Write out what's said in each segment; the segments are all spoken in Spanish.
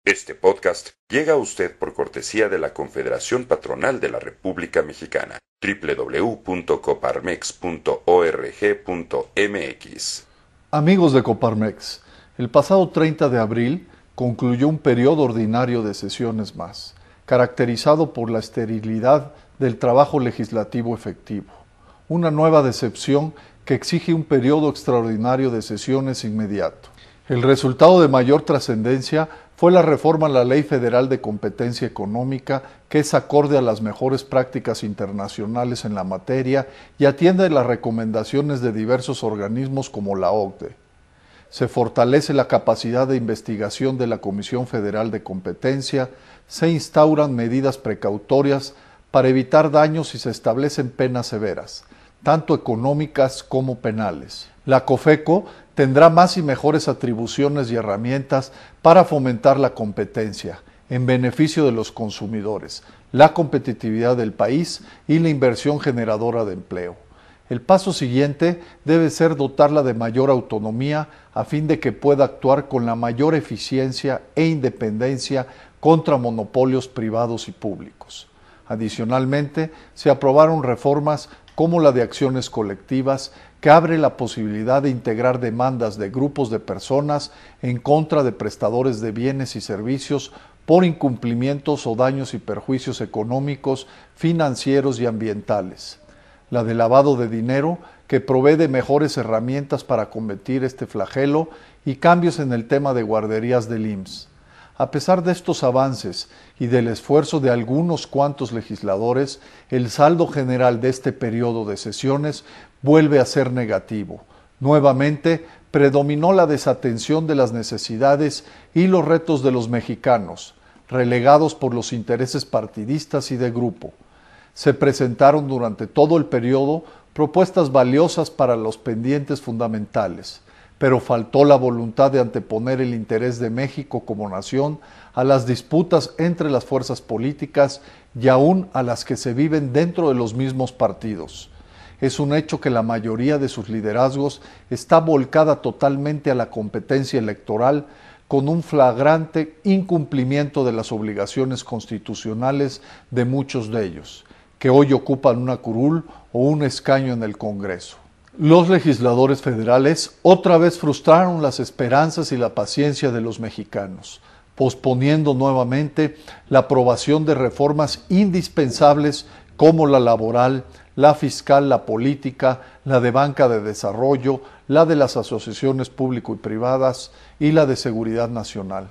Este podcast llega a usted por cortesía de la Confederación Patronal de la República Mexicana, www.coparmex.org.mx. Amigos de Coparmex, el pasado 30 de abril concluyó un periodo ordinario de sesiones más, caracterizado por la esterilidad del trabajo legislativo efectivo, una nueva decepción que exige un periodo extraordinario de sesiones inmediato. El resultado de mayor trascendencia fue la reforma a la Ley Federal de Competencia Económica, que es acorde a las mejores prácticas internacionales en la materia y atiende las recomendaciones de diversos organismos como la OCDE. Se fortalece la capacidad de investigación de la Comisión Federal de Competencia, se instauran medidas precautorias para evitar daños y se establecen penas severas, tanto económicas como penales. La COFECO tendrá más y mejores atribuciones y herramientas para fomentar la competencia en beneficio de los consumidores, la competitividad del país y la inversión generadora de empleo. El paso siguiente debe ser dotarla de mayor autonomía a fin de que pueda actuar con la mayor eficiencia e independencia contra monopolios privados y públicos. Adicionalmente, se aprobaron reformas como la de acciones colectivas, que abre la posibilidad de integrar demandas de grupos de personas en contra de prestadores de bienes y servicios por incumplimientos o daños y perjuicios económicos, financieros y ambientales. La de lavado de dinero, que provee de mejores herramientas para combatir este flagelo, y cambios en el tema de guarderías del IMSS. A pesar de estos avances y del esfuerzo de algunos cuantos legisladores, el saldo general de este periodo de sesiones vuelve a ser negativo. Nuevamente, predominó la desatención de las necesidades y los retos de los mexicanos, relegados por los intereses partidistas y de grupo. Se presentaron durante todo el periodo propuestas valiosas para los pendientes fundamentales, pero faltó la voluntad de anteponer el interés de México como nación a las disputas entre las fuerzas políticas y aún a las que se viven dentro de los mismos partidos. Es un hecho que la mayoría de sus liderazgos está volcada totalmente a la competencia electoral, con un flagrante incumplimiento de las obligaciones constitucionales de muchos de ellos, que hoy ocupan una curul o un escaño en el Congreso. Los legisladores federales otra vez frustraron las esperanzas y la paciencia de los mexicanos, posponiendo nuevamente la aprobación de reformas indispensables como la laboral, la fiscal, la política, la de banca de desarrollo, la de las asociaciones público y privadas y la de seguridad nacional.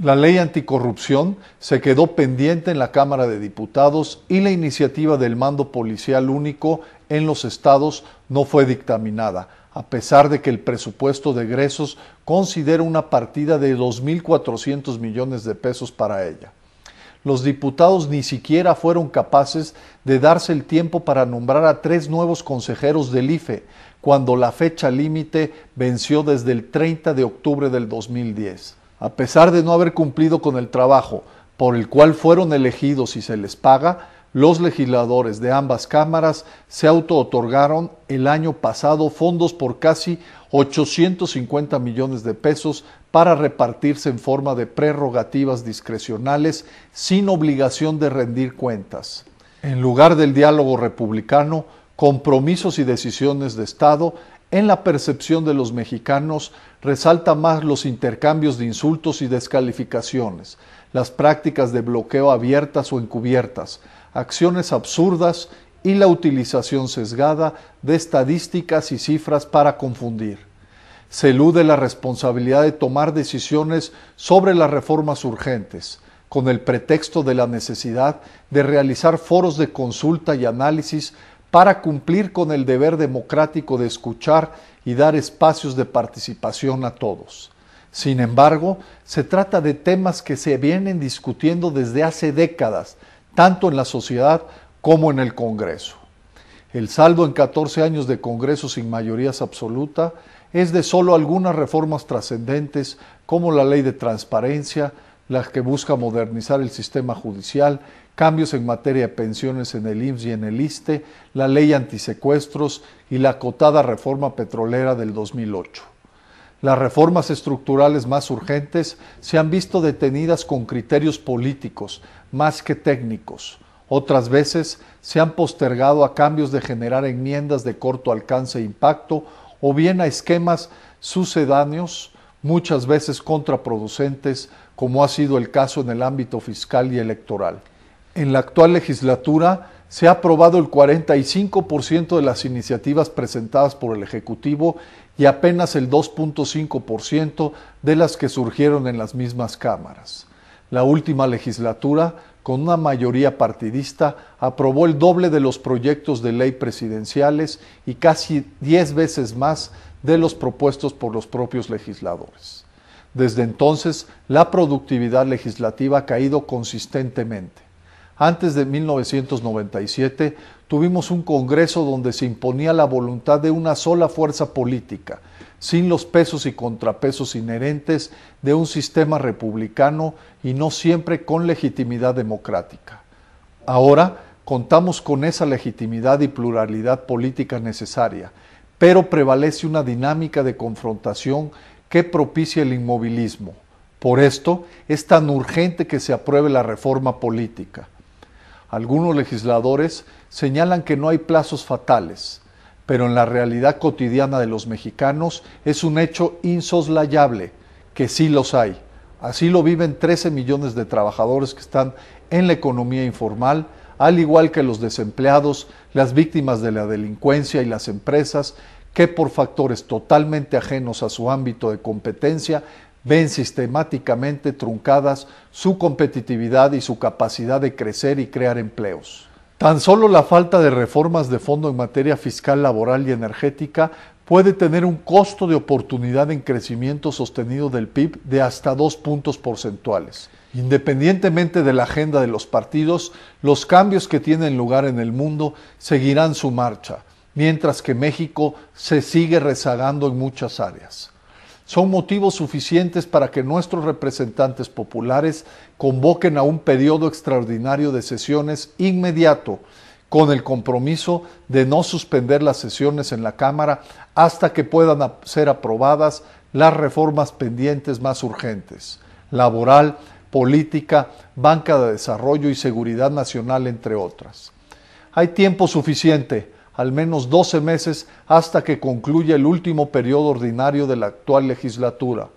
La ley anticorrupción se quedó pendiente en la Cámara de Diputados y la iniciativa del mando policial único en los estados no fue dictaminada, a pesar de que el presupuesto de egresos considera una partida de 2.400 millones de pesos para ella. Los diputados ni siquiera fueron capaces de darse el tiempo para nombrar a 3 nuevos consejeros del IFE, cuando la fecha límite venció desde el 30 de octubre del 2010. A pesar de no haber cumplido con el trabajo por el cual fueron elegidos y se les paga, los legisladores de ambas cámaras se auto-otorgaron el año pasado fondos por casi 850 millones de pesos para repartirse en forma de prerrogativas discrecionales sin obligación de rendir cuentas. En lugar del diálogo republicano, compromisos y decisiones de Estado, en la percepción de los mexicanos resalta más los intercambios de insultos y descalificaciones, las prácticas de bloqueo abiertas o encubiertas, acciones absurdas y la utilización sesgada de estadísticas y cifras para confundir. Se elude la responsabilidad de tomar decisiones sobre las reformas urgentes, con el pretexto de la necesidad de realizar foros de consulta y análisis para cumplir con el deber democrático de escuchar y dar espacios de participación a todos. Sin embargo, se trata de temas que se vienen discutiendo desde hace décadas, tanto en la sociedad como en el Congreso. El saldo en 14 años de Congreso sin mayorías absoluta es de solo algunas reformas trascendentes como la Ley de Transparencia, la que busca modernizar el sistema judicial, cambios en materia de pensiones en el IMSS y en el ISSSTE, la ley antisecuestros y la acotada reforma petrolera del 2008. Las reformas estructurales más urgentes se han visto detenidas con criterios políticos, más que técnicos. Otras veces se han postergado a cambios de generar enmiendas de corto alcance e impacto o bien a esquemas sucedáneos, muchas veces contraproducentes, como ha sido el caso en el ámbito fiscal y electoral. En la actual legislatura se ha aprobado el 45% de las iniciativas presentadas por el Ejecutivo y apenas el 2.5% de las que surgieron en las mismas cámaras. La última legislatura, con una mayoría partidista, aprobó el doble de los proyectos de ley presidenciales y casi 10 veces más de los propuestos por los propios legisladores. Desde entonces, la productividad legislativa ha caído consistentemente. Antes de 1997, tuvimos un Congreso donde se imponía la voluntad de una sola fuerza política, sin los pesos y contrapesos inherentes de un sistema republicano y no siempre con legitimidad democrática. Ahora contamos con esa legitimidad y pluralidad política necesaria, pero prevalece una dinámica de confrontación que propicia el inmovilismo. Por esto es tan urgente que se apruebe la reforma política. Algunos legisladores señalan que no hay plazos fatales, pero en la realidad cotidiana de los mexicanos es un hecho insoslayable que sí los hay. Así lo viven 13 millones de trabajadores que están en la economía informal, al igual que los desempleados, las víctimas de la delincuencia y las empresas que por factores totalmente ajenos a su ámbito de competencia ven sistemáticamente truncadas su competitividad y su capacidad de crecer y crear empleos. Tan solo la falta de reformas de fondo en materia fiscal, laboral y energética puede tener un costo de oportunidad en crecimiento sostenido del PIB de hasta 2 puntos porcentuales. Independientemente de la agenda de los partidos, los cambios que tienen lugar en el mundo seguirán su marcha, mientras que México se sigue rezagando en muchas áreas. Son motivos suficientes para que nuestros representantes populares convoquen a un periodo extraordinario de sesiones inmediato, con el compromiso de no suspender las sesiones en la Cámara hasta que puedan ser aprobadas las reformas pendientes más urgentes: laboral, política, banca de desarrollo y seguridad nacional, entre otras. Hay tiempo suficiente, al menos 12 meses, hasta que concluya el último periodo ordinario de la actual legislatura.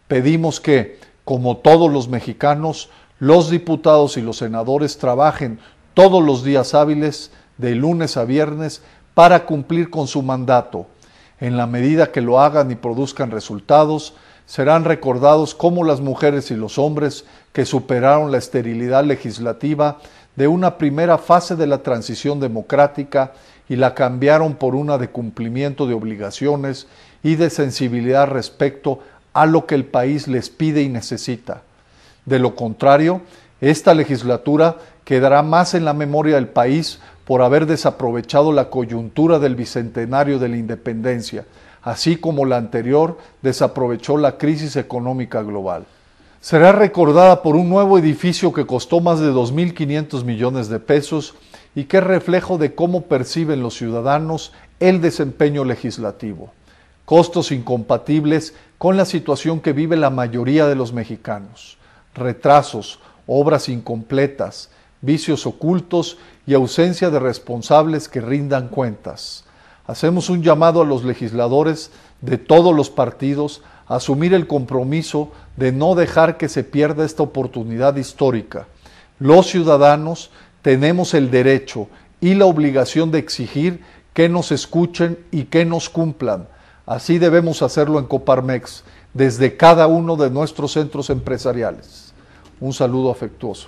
Pedimos que, como todos los mexicanos, los diputados y los senadores trabajen todos los días hábiles, de lunes a viernes, para cumplir con su mandato. En la medida que lo hagan y produzcan resultados, serán recordados como las mujeres y los hombres que superaron la esterilidad legislativa de una primera fase de la transición democrática y la cambiaron por una de cumplimiento de obligaciones y de sensibilidad respecto a lo que el país les pide y necesita. De lo contrario, esta legislatura quedará más en la memoria del país por haber desaprovechado la coyuntura del bicentenario de la independencia, así como la anterior desaprovechó la crisis económica global. Será recordada por un nuevo edificio que costó más de 2.500 millones de pesos y que es reflejo de cómo perciben los ciudadanos el desempeño legislativo. Costos incompatibles con la situación que vive la mayoría de los mexicanos. Retrasos, obras incompletas, vicios ocultos y ausencia de responsables que rindan cuentas. Hacemos un llamado a los legisladores de todos los partidos a asumir el compromiso de no dejar que se pierda esta oportunidad histórica. Los ciudadanos tenemos el derecho y la obligación de exigir que nos escuchen y que nos cumplan. Así debemos hacerlo en Coparmex, desde cada uno de nuestros centros empresariales. Un saludo afectuoso.